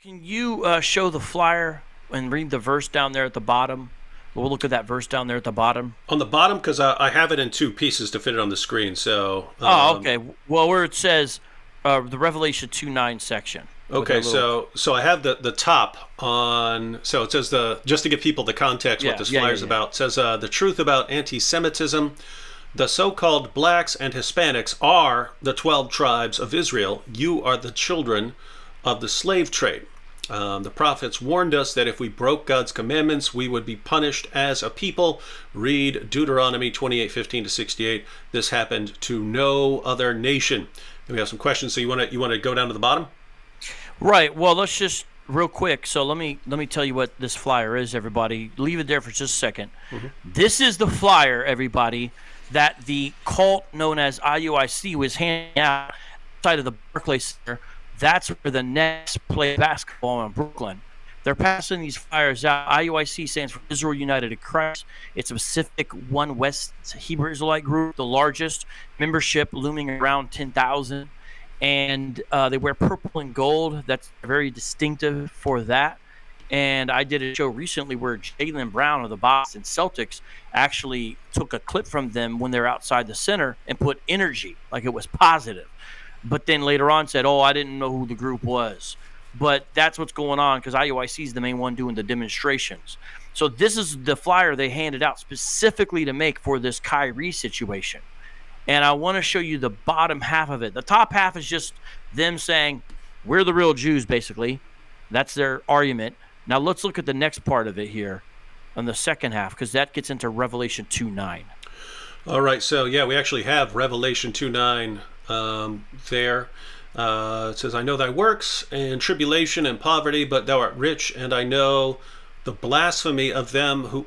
Can you show the flyer and read the verse down there at the bottom? We'll look at that verse down there at the bottom. On the bottom, because I have it in two pieces to fit it on the screen. So. Okay. Well, where it says the Revelation 2:9 section. Okay, so I have the top on. So it says just to give people the context what this flyer is about. It says the truth about anti-Semitism. The so-called blacks and Hispanics are the 12 tribes of Israel. You are the children of the slave trade. The prophets warned us that if we broke God's commandments, we would be punished as a people. Read Deuteronomy 28:15-68. This happened to no other nation. And we have some questions. So you want to go down to the bottom? Right. Well, let's just real quick. So let me tell you what this flyer is, everybody. Leave it there for just a second. Mm-hmm. This is the flyer, everybody, that the cult known as IUIC was handing out outside of the Barclay Center. That's where the Nets play basketball in Brooklyn. They're passing these flyers out. IUIC stands for Israel United in Christ. It's a Pacific One West Hebrew Israelite group, the largest membership, looming around 10,000. And they wear purple and gold. That's very distinctive for that. And I did a show recently where Jaylen Brown of the Boston Celtics actually took a clip from them when they're outside the center and put energy, like it was positive. But then later on said, I didn't know who the group was. But that's what's going on because IUIC is the main one doing the demonstrations. So this is the flyer they handed out specifically to make for this Kyrie situation. And I want to show you the bottom half of it. The top half is just them saying, we're the real Jews, basically. That's their argument. Now let's look at the next part of it here on the second half, because that gets into Revelation 2:9. All right, so we actually have Revelation 2:9 there. It says, I know thy works, and tribulation and poverty, but thou art rich, and I know the blasphemy of them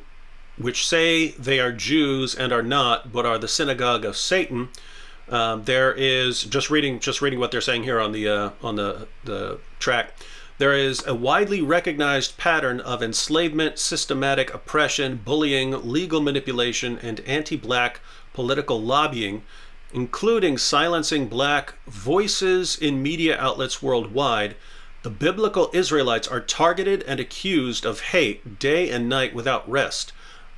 which say they are Jews and are not, but are the synagogue of Satan. There is just reading what they're saying here on the track. There is a widely recognized pattern of enslavement, systematic oppression, bullying, legal manipulation, and anti-black political lobbying, including silencing black voices in media outlets worldwide. The biblical Israelites are targeted and accused of hate day and night without rest.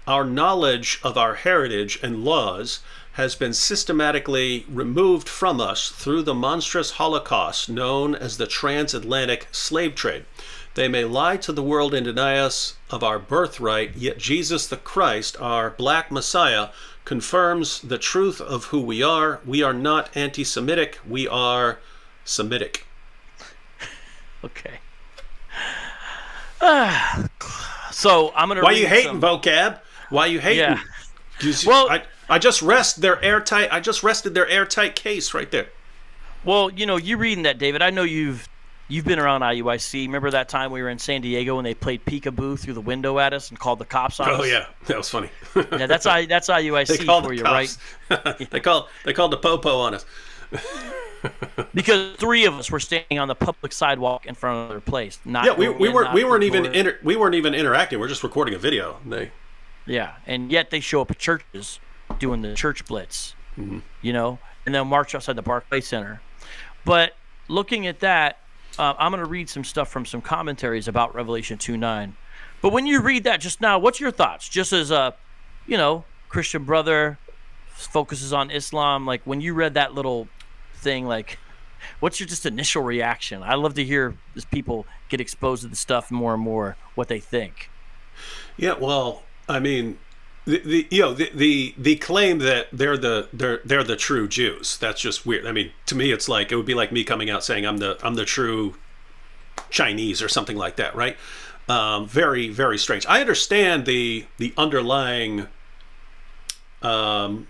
Our knowledge of our heritage and laws has been systematically removed from us through the monstrous Holocaust known as the transatlantic slave trade. They may lie to the world and deny us of our birthright, yet Jesus the Christ, our black Messiah, confirms the truth of who we are. We are not anti-Semitic, we are Semitic. Okay. So I'm going to Why are you hating, Vocab? Why are you hating? Yeah. Well, I just rested their airtight case right there. Well, you reading that, David. I know you've been around IUIC. Remember that time we were in San Diego and they played peekaboo through the window at us and called the cops on us? Oh yeah, that was funny. Yeah, that's IUIC for you, right? They called the popo on us. Because three of us were standing on the public sidewalk in front of their place. We weren't even interacting. We're just recording a video. Yeah, and yet they show up at churches doing the church blitz, and they'll march outside the Barclay Center. But looking at that, I'm going to read some stuff from some commentaries about Revelation 2:9. But when you read that just now, what's your thoughts? Just as a, Christian brother focuses on Islam, like when you read that little thing, like what's your just initial reaction? I love to hear as people get exposed to the stuff more and more, what they think. Yeah, well, I mean, the claim that they're the true Jews, that's just weird. I mean, to me, it would be like me coming out saying I'm the true Chinese or something like that, right? Very, very strange. I understand the underlying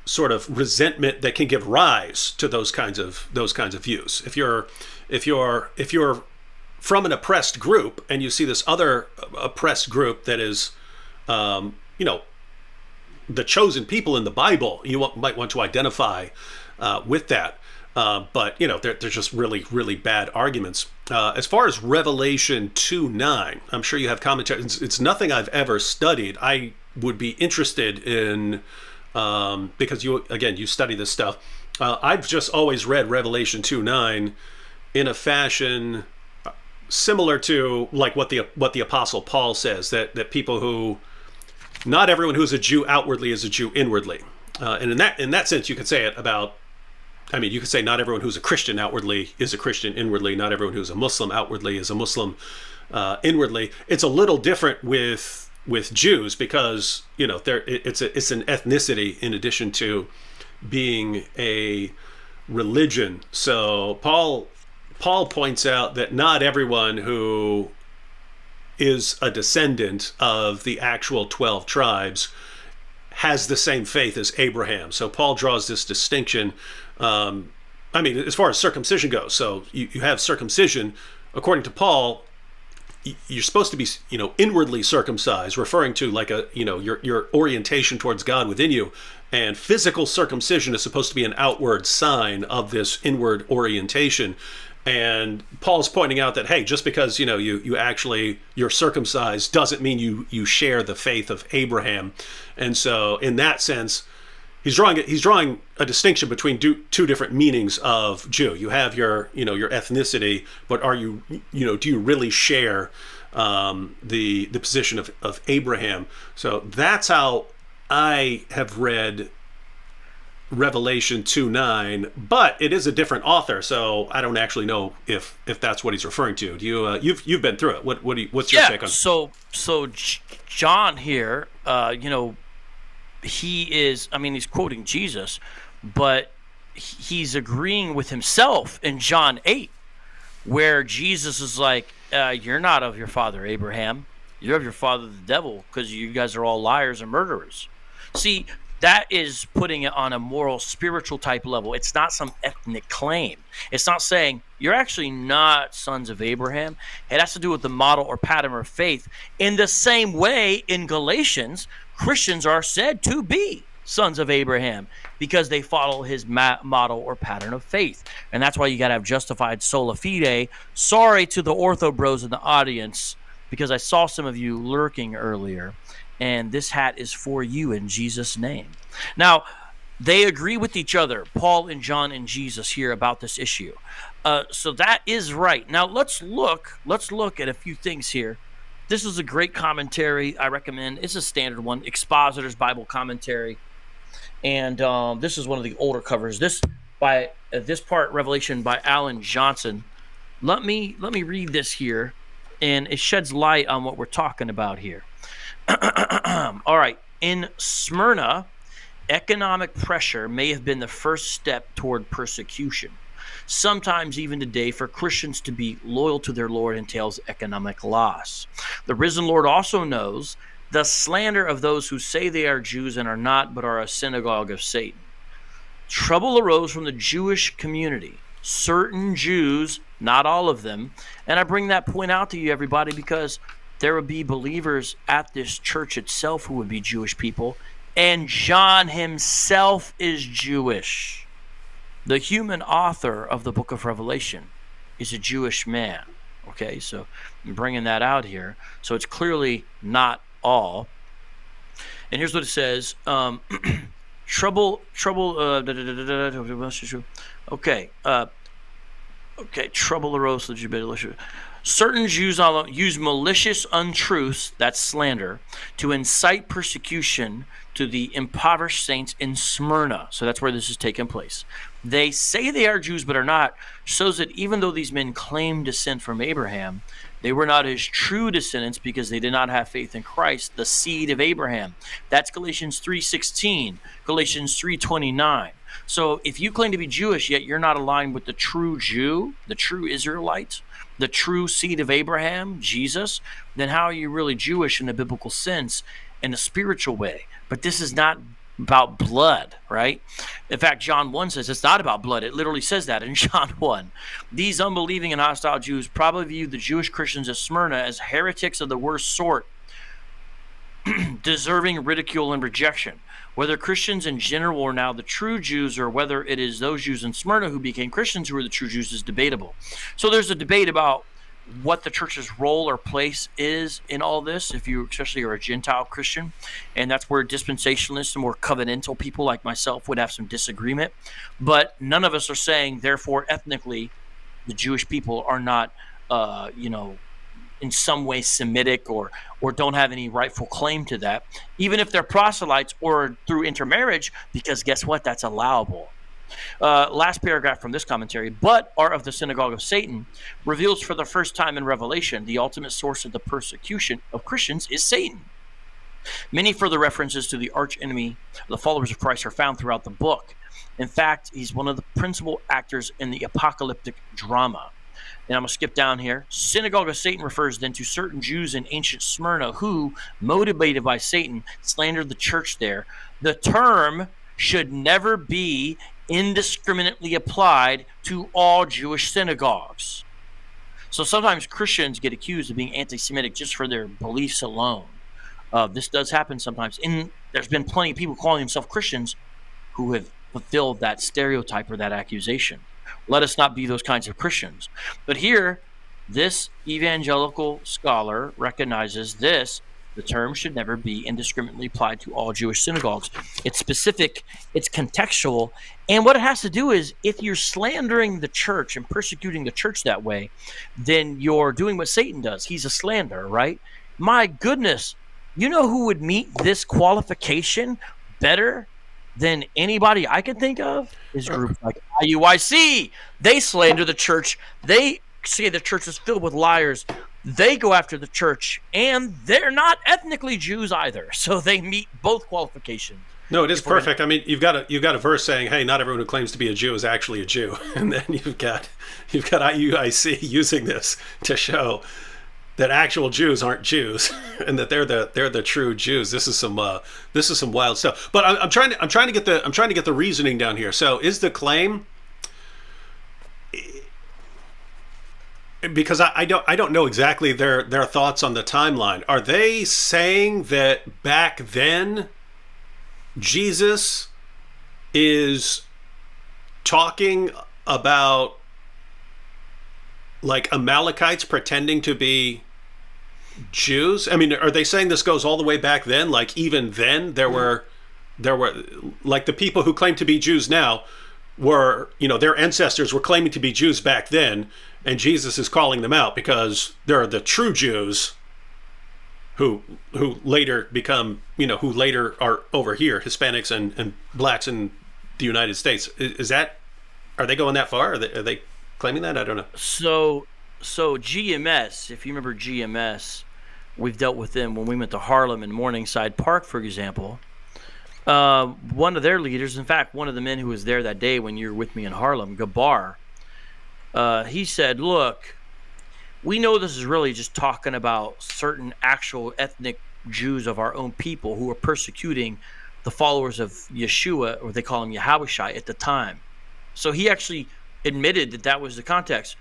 sort of resentment that can give rise to those kinds of views. If you're from an oppressed group and you see this other oppressed group that is the chosen people in the Bible, you might want to identify with that. But they're just really, really bad arguments. As far as Revelation 2:9, I'm sure you have commentary. It's nothing I've ever studied. I would be interested in, because you study this stuff. I've just always read Revelation 2:9 in a fashion similar to like what the Apostle Paul says, that people who, not everyone who's a Jew outwardly is a Jew inwardly, and in that sense you could say it about. I mean, you could say not everyone who's a Christian outwardly is a Christian inwardly. Not everyone who's a Muslim outwardly is a Muslim inwardly. It's a little different with Jews because it's an ethnicity in addition to being a religion. So Paul points out that not everyone who is a descendant of the actual 12 tribes has the same faith as Abraham. So Paul draws this distinction. As far as circumcision goes, so you have circumcision. According to Paul, you're supposed to be, inwardly circumcised, referring to like your orientation towards God within you. And physical circumcision is supposed to be an outward sign of this inward orientation. And Paul's pointing out that, hey, just because, you're circumcised doesn't mean you share the faith of Abraham. And so in that sense, he's drawing a distinction between two different meanings of Jew. You have your ethnicity, but do you really share the position of Abraham? So that's how I have read Revelation 2:9, but it is a different author, so I don't actually know if that's what he's referring to. Do you you've been through it? What's your take on it? So John here, he is, he's quoting Jesus, but he's agreeing with himself in John 8, where Jesus is like, you're not of your father Abraham, you're of your father the devil, because you guys are all liars and murderers. See, that is putting it on a moral, spiritual type level. It's not some ethnic claim. It's not saying you're actually not sons of Abraham. It has to do with the model or pattern of faith. In the same way, in Galatians, Christians are said to be sons of Abraham because they follow his model or pattern of faith. And that's why you got to have justified sola fide. Sorry to the ortho bros in the audience, because I saw some of you lurking earlier. And this hat is for you in Jesus' name. Now, they agree with each other, Paul and John and Jesus here, about this issue. So that is right. Now, let's look at a few things here. This is a great commentary I recommend. It's a standard one, Expositor's Bible Commentary. And this is one of the older covers. This part, Revelation, by Alan Johnson. Let me read this here, and it sheds light on what we're talking about here. All right. In Smyrna, economic pressure may have been the first step toward persecution. Sometimes even today, for Christians to be loyal to their Lord entails economic loss. The risen Lord also knows the slander of those who say they are Jews and are not, but are a synagogue of Satan. Trouble arose from the Jewish community. Certain Jews, not all of them, and I bring that point out to you, everybody, because there would be believers at this church itself who would be Jewish people, and John himself is Jewish. The human author of the book of Revelation is a Jewish man. Okay, so I'm bringing that out here. So it's clearly not all. And here's what it says. Trouble. Okay, trouble arose to the Jubilee. Certain Jews use malicious untruths, that's slander, to incite persecution to the impoverished saints in Smyrna. So that's where this is taking place. They say they are Jews but are not, shows that even though these men claim descent from Abraham, they were not his true descendants because they did not have faith in Christ, the seed of Abraham. That's Galatians 3:16, Galatians 3:29. So if you claim to be Jewish, yet you're not aligned with the true Jew, the true Israelite, the true seed of Abraham, Jesus, then how are you really Jewish in the biblical sense, in a spiritual way? But this is not about blood, right? In fact, John 1 says it's not about blood. It literally says that in John 1. These unbelieving and hostile Jews probably viewed the Jewish Christians of Smyrna as heretics of the worst sort, deserving ridicule and rejection. Whether Christians in general are now the true Jews, or whether it is those Jews in Smyrna who became Christians who are the true Jews, is debatable. So there's a debate about what the church's role or place is in all this, if you especially are a Gentile Christian, and that's where dispensationalists and more covenantal people like myself would have some disagreement. But none of us are saying, therefore, ethnically, the Jewish people are not you know, in some way Semitic or don't have any rightful claim to that, even if they're proselytes or through intermarriage, because guess what? That's allowable. Last paragraph from this commentary, but are of the synagogue of Satan, reveals for the first time in Revelation the ultimate source of the persecution of Christians is Satan. Many further references to the archenemy, the followers of Christ, are found throughout the book. In fact, he's one of the principal actors in the apocalyptic drama. And I'm going to skip down here. Synagogue of Satan refers then to certain Jews in ancient Smyrna who, motivated by Satan, slandered the church there. The term should never be indiscriminately applied to all Jewish synagogues. So sometimes Christians get accused of being anti-Semitic just for their beliefs alone. This does happen sometimes. And there's been plenty of people calling themselves Christians who have fulfilled that stereotype or that accusation. Let us not be those kinds of Christians. But here, this evangelical scholar recognizes this. The term should never be indiscriminately applied to all Jewish synagogues. It's specific, it's contextual, and what it has to do is if you're slandering the church and persecuting the church that way, then you're doing what Satan does. He's a slanderer, right? My goodness, you know who would meet this qualification better than anybody I can think of? Is groups like IUIC. They slander the church. They say the church is filled with liars. They go after the church, and they're not ethnically Jews either. So they meet both qualifications. No, it is perfect. I mean, you've got a verse saying, "Hey, not everyone who claims to be a Jew is actually a Jew," and then you've got IUIC using this to show that actual Jews aren't Jews and that they're the true Jews. This is some wild stuff. But I'm trying to get the reasoning down here. So is the claim? Because I don't know exactly their thoughts on the timeline. Are they saying that back then Jesus is talking about like Amalekites pretending to be Jews? I mean, are they saying this goes all the way back then? Like even then there were like the people who claim to be Jews now were, you know, their ancestors were claiming to be Jews back then. And Jesus is calling them out because they're the true Jews who later become, you know, who later are over here, Hispanics and blacks in the United States. Are they going that far? Are they claiming that? I don't know. So GMS, if you remember GMS, we've dealt with them when we went to Harlem and Morningside Park, for example. One of their leaders, in fact, one of the men who was there that day when you were with me in Harlem, Gabar, he said, look, we know this is really just talking about certain actual ethnic Jews of our own people who are persecuting the followers of Yeshua, or they call him Yahushai at the time. So he actually admitted that that was the context,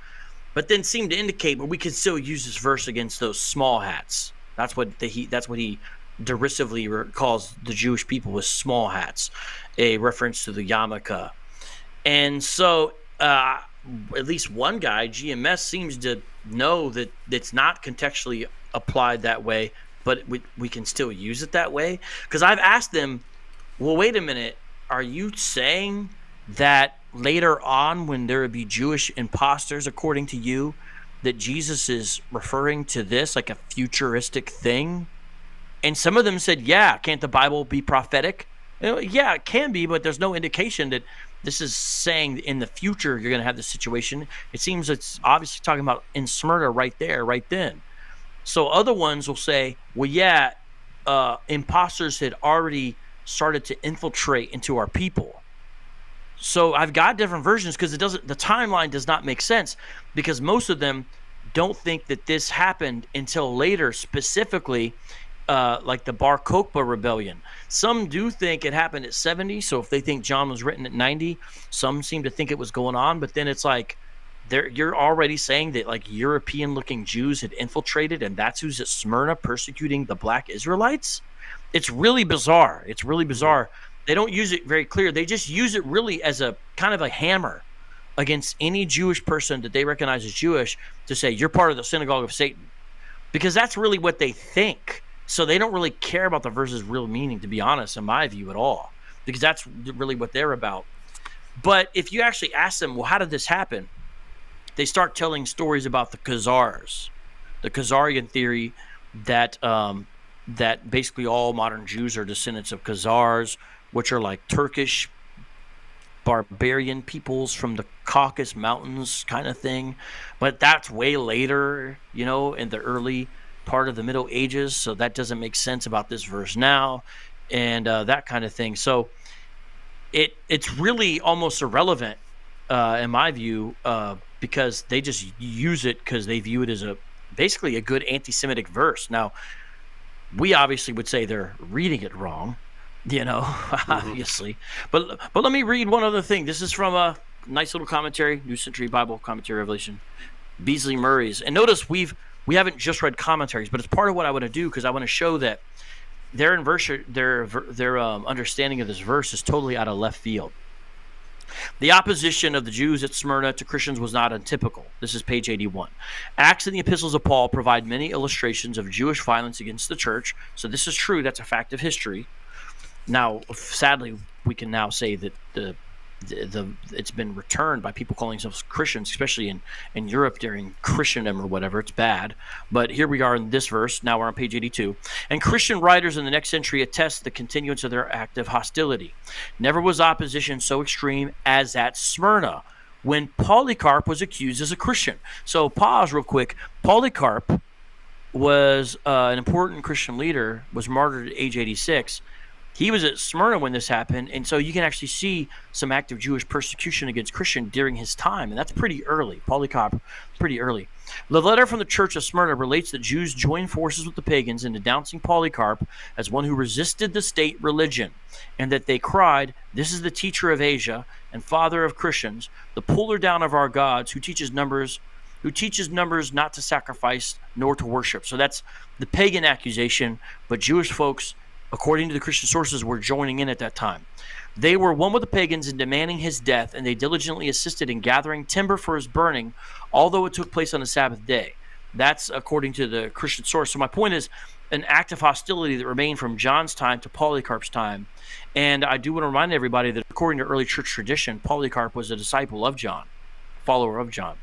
but then seemed to indicate, but we could still use this verse against those small hats. That's what he derisively calls the Jewish people with small hats, a reference to the yarmulke. And so at least one guy, GMS, seems to know that it's not contextually applied that way, but we can still use it that way. Because I've asked them, well, wait a minute, are you saying that later on when there would be Jewish imposters, according to you, that Jesus is referring to this like a futuristic thing? And some of them said, yeah, can't the Bible be prophetic? Yeah, it can be, but there's no indication that this is saying in the future you're going to have this situation. It seems it's obviously talking about in Smyrna right there, right then. So other ones will say, well, yeah, imposters had already started to infiltrate into our people. So I've got different versions because the timeline does not make sense, because most of them don't think that this happened until later, specifically like the Bar Kokhba rebellion. Some do think it happened at 70, so if they think John was written at 90, some seem to think it was going on, but then it's like you're already saying that like European-looking Jews had infiltrated, and that's who's at Smyrna persecuting the black Israelites? It's really bizarre. They don't use it very clear. They just use it really as a kind of a hammer against any Jewish person that they recognize as Jewish to say, you're part of the synagogue of Satan. Because that's really what they think. So they don't really care about the verse's real meaning, to be honest, in my view, at all. Because that's really what they're about. But if you actually ask them, well, how did this happen? they start telling stories about the Khazars, the Khazarian theory that that basically all modern Jews are descendants of Khazars, which are like Turkish barbarian peoples from the Caucasus Mountains kind of thing. But that's way later, in the early part of the Middle Ages, so that doesn't make sense about this verse now, and that kind of thing. So it's really almost irrelevant in my view, because they just use it because they view it as basically a good anti-Semitic verse. Now, we obviously would say they're reading it wrong, obviously. But let me read one other thing. This is from a nice little commentary, New Century Bible Commentary Revelation, Beasley Murray's. And notice we haven't just read commentaries, but it's part of what I want to do, because I want to show that their understanding of this verse is totally out of left field. The opposition of the Jews at Smyrna to Christians was not untypical. This is page 81. Acts and the epistles of Paul provide many illustrations of Jewish violence against the church. So this is true. That's a fact of history. Now, sadly, we can now say that it's been returned by people calling themselves Christians, especially in Europe during Christendom or whatever. It's bad. But here we are in this verse. Now we're on page 82. And Christian writers in the next century attest the continuance of their active hostility. Never was opposition so extreme as at Smyrna, when Polycarp was accused as a Christian. So pause real quick. Polycarp was an important Christian leader, was martyred at age 86. He was at Smyrna when this happened, and so you can actually see some active Jewish persecution against Christian during his time, and that's pretty early. Polycarp, pretty early. The letter from the church of Smyrna relates that Jews joined forces with the pagans in denouncing Polycarp as one who resisted the state religion, and that they cried, "This is the teacher of Asia and father of Christians, the puller down of our gods, who teaches numbers not to sacrifice nor to worship." So that's the pagan accusation, but Jewish folks, according to the Christian sources, were joining in at that time. They were one with the pagans in demanding his death, and they diligently assisted in gathering timber for his burning, although it took place on the Sabbath day. That's according to the Christian source. So my point is an act of hostility that remained from John's time to Polycarp's time. And I do want to remind everybody that according to early church tradition, Polycarp was a disciple of John, follower of John.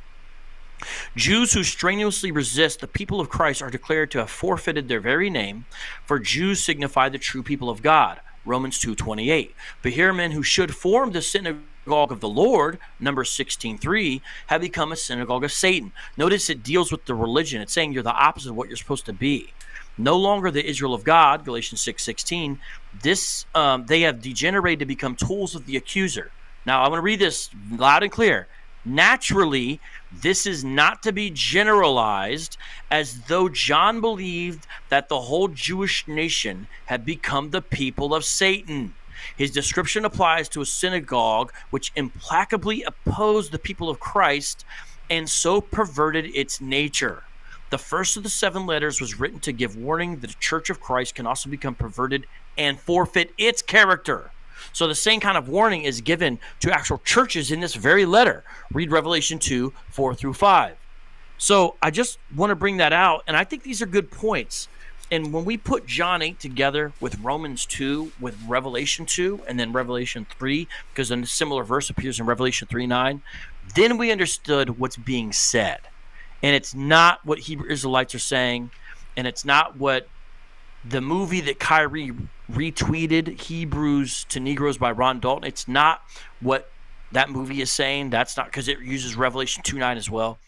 Jews who strenuously resist the people of Christ are declared to have forfeited their very name, for Jews signify the true people of God, Romans 2:28. But here men who should form the synagogue of the Lord, Numbers 16:3, have become a synagogue of Satan. Notice it deals with the religion. It's saying you're the opposite of what you're supposed to be. No longer the Israel of God, Galatians 6:16. They have degenerated to become tools of the accuser. Now, I want to read this loud and clear. Naturally, this is not to be generalized as though John believed that the whole Jewish nation had become the people of Satan. His description applies to a synagogue which implacably opposed the people of Christ and so perverted its nature. The first of the 7 letters was written to give warning that the Church of Christ can also become perverted and forfeit its character. So the same kind of warning is given to actual churches in this very letter. Read Revelation 2, 4 through 5. So I just want to bring that out, and I think these are good points. And when we put John 8 together with Romans 2, with Revelation 2, and then Revelation 3, because a similar verse appears in Revelation 3:9, then we understood what's being said. And it's not what Hebrew Israelites are saying, and it's not what the movie that Kyrie retweeted, Hebrews to Negroes by Ron Dalton, it's not what that movie is saying. That's not, because it uses Revelation 2:9 as well.